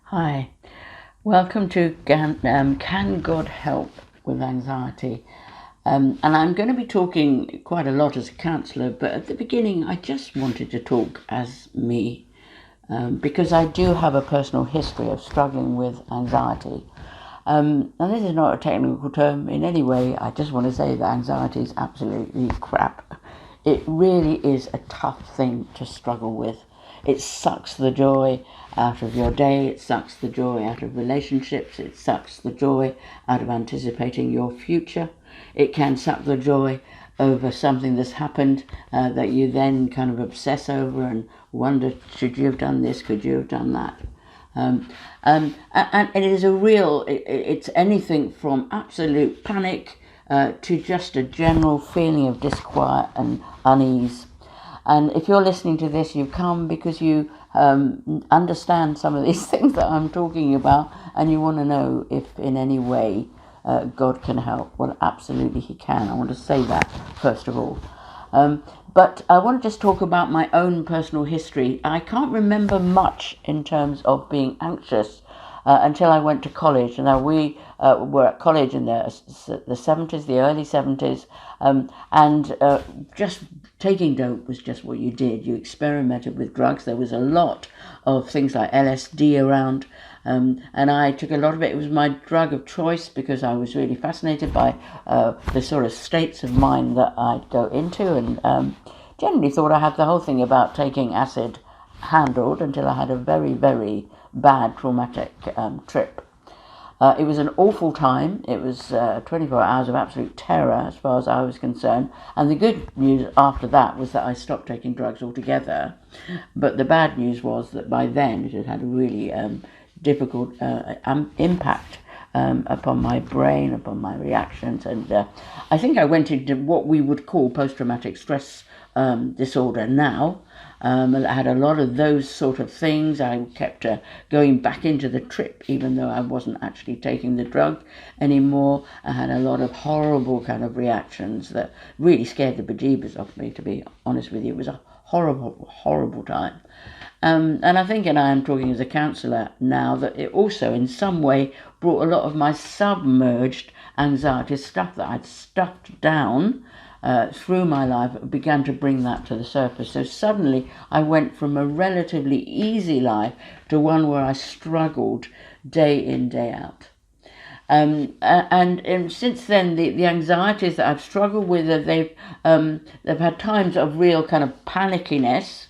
Hi, welcome to Can God Help with Anxiety? And I'm going to be talking quite a lot as a counsellor, but at the beginning I just wanted to talk as me because I do have a personal history of struggling with anxiety. And this is not a technical term in any way. I just want to say that anxiety is absolutely crap. It really is a tough thing to struggle with. It sucks the joy out of your day. It sucks the joy out of relationships. It sucks the joy out of anticipating your future. It can suck the joy over something that's happened that you then kind of obsess over and wonder, should you have done this? Could you have done that? And it is it's anything from absolute panic to just a general feeling of disquiet and unease. And if you're listening to this, you've come because you understand some of these things that I'm talking about, and you want to know if in any way God can help. Well, absolutely He can. I want to say that first of all. But I want to just talk about my own personal history. I can't remember much in terms of being anxious until I went to college. Now, we were at college in the 70s, the early 70s, and just taking dope was just what you did. You experimented with drugs. There was a lot of things like LSD around. And I took a lot of it. It was my drug of choice because I was really fascinated by the sort of states of mind that I'd go into, and generally thought I had the whole thing about taking acid handled until I had a very, very bad traumatic trip. It was an awful time. It was 24 hours of absolute terror as far as I was concerned. And the good news after that was that I stopped taking drugs altogether. But the bad news was that by then it had had a really difficult impact upon my brain, upon my reactions. And I think I went into what we would call post-traumatic stress disorder now. I had a lot of those sort of things. I kept going back into the trip, even though I wasn't actually taking the drug anymore. I had a lot of horrible kind of reactions that really scared the bejeebers off me, to be honest with you. It was a horrible, horrible time. And I think, and I am talking as a counsellor now, that it also in some way brought a lot of my submerged anxiety, stuff that I'd stuffed down through my life, began to bring that to the surface. So suddenly I went from a relatively easy life to one where I struggled day in, day out. And since then, the anxieties that I've struggled with, they've had times of real kind of panickiness.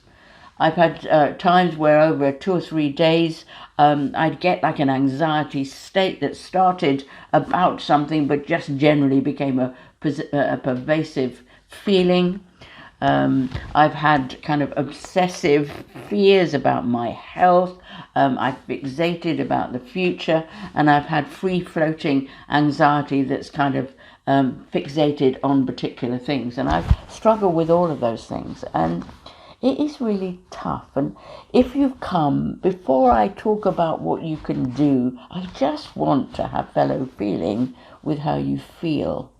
I've had times where over 2 or 3 days I'd get like an anxiety state that started about something but just generally became a pervasive feeling. I've had kind of obsessive fears about my health. I've fixated about the future, and I've had free-floating anxiety that's kind of fixated on particular things. And I've struggled with all of those things. And it is really tough. And if you've come, before I talk about what you can do, I just want to have fellow feeling with how you feel.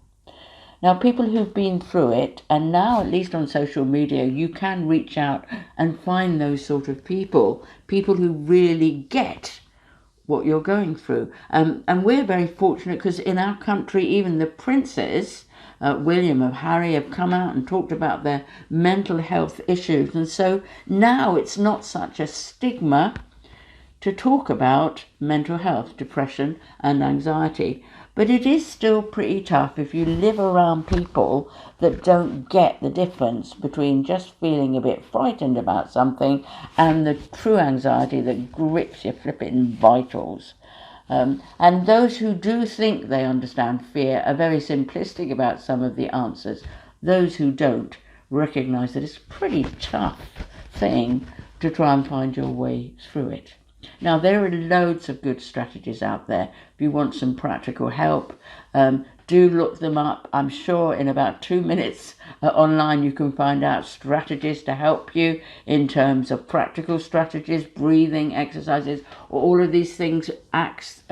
Now, people who've been through it, and now at least on social media, you can reach out and find those sort of people who really get what you're going through. And we're very fortunate because in our country, even the princes, William and Harry, have come out and talked about their mental health issues. And so now it's not such a stigma to talk about mental health, depression and anxiety. But it is still pretty tough if you live around people that don't get the difference between just feeling a bit frightened about something and the true anxiety that grips your flipping vitals. And those who do think they understand fear are very simplistic about some of the answers. Those who don't recognise that it's a pretty tough thing to try and find your way through it. Now, there are loads of good strategies out there. If you want some practical help, do look them up. I'm sure in about 2 minutes online you can find out strategies to help you in terms of practical strategies, breathing exercises, or all of these things, apps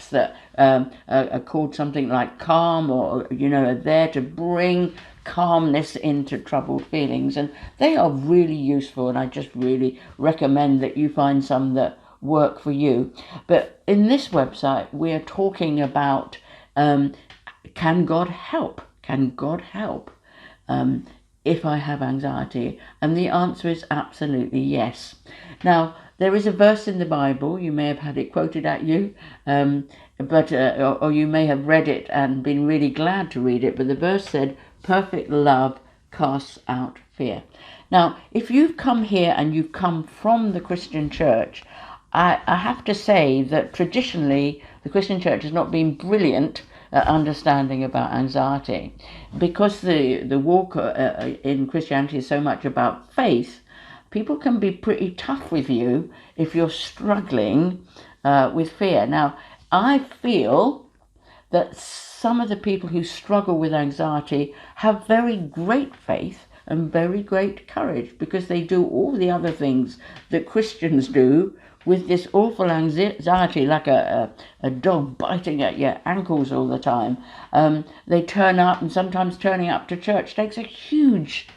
that are called something like Calm, or are there to bring calmness into troubled feelings, and they are really useful. And I just really recommend that you find some that work for you. But in this website, we are talking about can God help? Can God help if I have anxiety? And the answer is absolutely yes. Now, there is a verse in the Bible, you may have had it quoted at you, or you may have read it and been really glad to read it, but the verse said, perfect love casts out fear. Now, if you've come here and you've come from the Christian church, I have to say that traditionally the Christian church has not been brilliant at understanding about anxiety. Because the walk in Christianity is so much about faith, people can be pretty tough with you if you're struggling with fear. Now, I feel that some of the people who struggle with anxiety have very great faith and very great courage, because they do all the other things that Christians do with this awful anxiety, like a dog biting at your ankles all the time. They turn up, and sometimes turning up to church takes a huge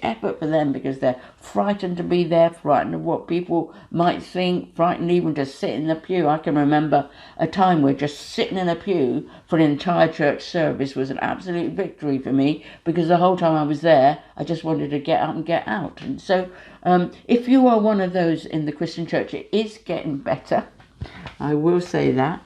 effort for them, because they're frightened to be there, frightened of what people might think, frightened even to sit in the pew. I can remember a time where just sitting in a pew for an entire church service was an absolute victory for me, because the whole time I was there, I just wanted to get up and get out. And so if you are one of those in the Christian church, it is getting better, I will say that.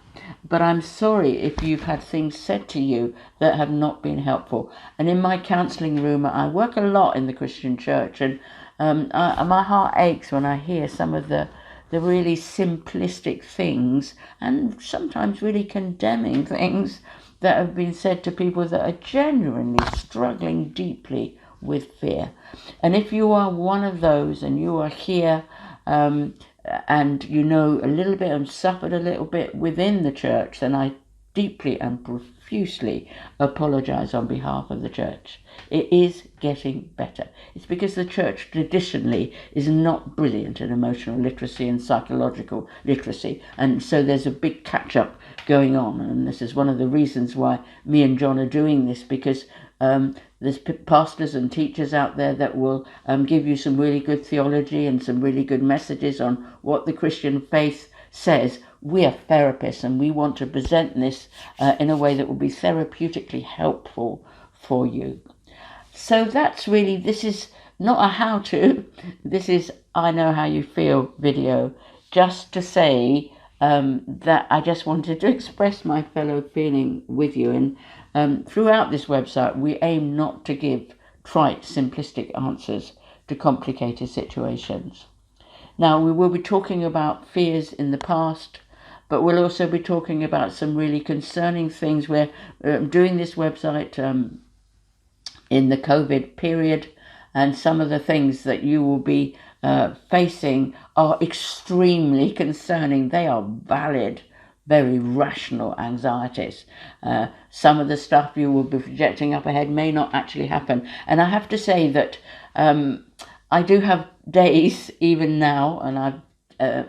But I'm sorry if you've had things said to you that have not been helpful. And in my counselling room, I work a lot in the Christian church, and my heart aches when I hear some of the really simplistic things, and sometimes really condemning things, that have been said to people that are genuinely struggling deeply with fear. And if you are one of those and you are here and you know a little bit and suffered a little bit within the church, then I deeply and profusely apologize on behalf of the church. It is getting better. It's because the church traditionally is not brilliant in emotional literacy and psychological literacy, and so there's a big catch-up going on. And this is one of the reasons why me and John are doing this, because there's pastors and teachers out there that will give you some really good theology and some really good messages on what the Christian faith says. We are therapists, and we want to present this in a way that will be therapeutically helpful for you. So that's really, this is not a how-to, this is I know how you feel video, just to say that I just wanted to express my fellow feeling with you. And throughout this website, we aim not to give trite, simplistic answers to complicated situations. Now, we will be talking about fears in the past, but we'll also be talking about some really concerning things. We're doing this website in the COVID period, and some of the things that you will be facing are extremely concerning. They are valid, very rational anxieties. Some of the stuff you will be projecting up ahead may not actually happen. And I have to say that I do have days, even now, and I've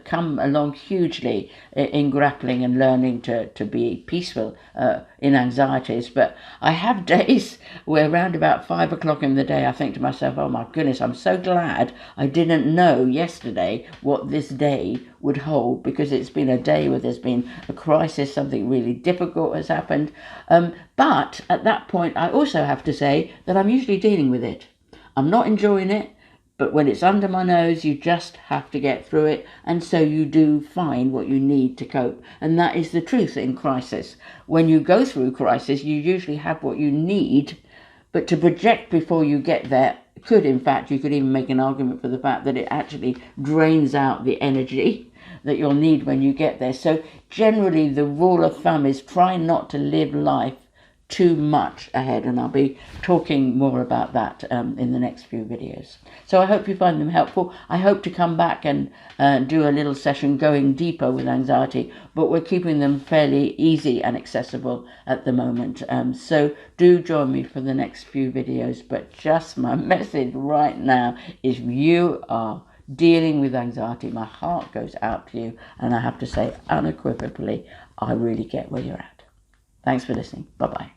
come along hugely in grappling and learning to be peaceful in anxieties. But I have days where around about 5 o'clock in the day I think to myself, oh my goodness, I'm so glad I didn't know yesterday what this day would hold, because it's been a day where there's been a crisis, something really difficult has happened. But at that point I also have to say that I'm usually dealing with it. I'm not enjoying it, but when it's under my nose, you just have to get through it. And so you do find what you need to cope. And that is the truth in crisis. When you go through crisis, you usually have what you need, but to project before you get there could, in fact, you could even make an argument for the fact that it actually drains out the energy that you'll need when you get there. So generally, the rule of thumb is try not to live life too much ahead, and I'll be talking more about that in the next few videos. So I hope you find them helpful. I hope to come back and do a little session going deeper with anxiety, but we're keeping them fairly easy and accessible at the moment. So do join me for the next few videos. But just my message right now is, you are dealing with anxiety, my heart goes out to you, and I have to say unequivocally, I really get where you're at. Thanks for listening. Bye-bye.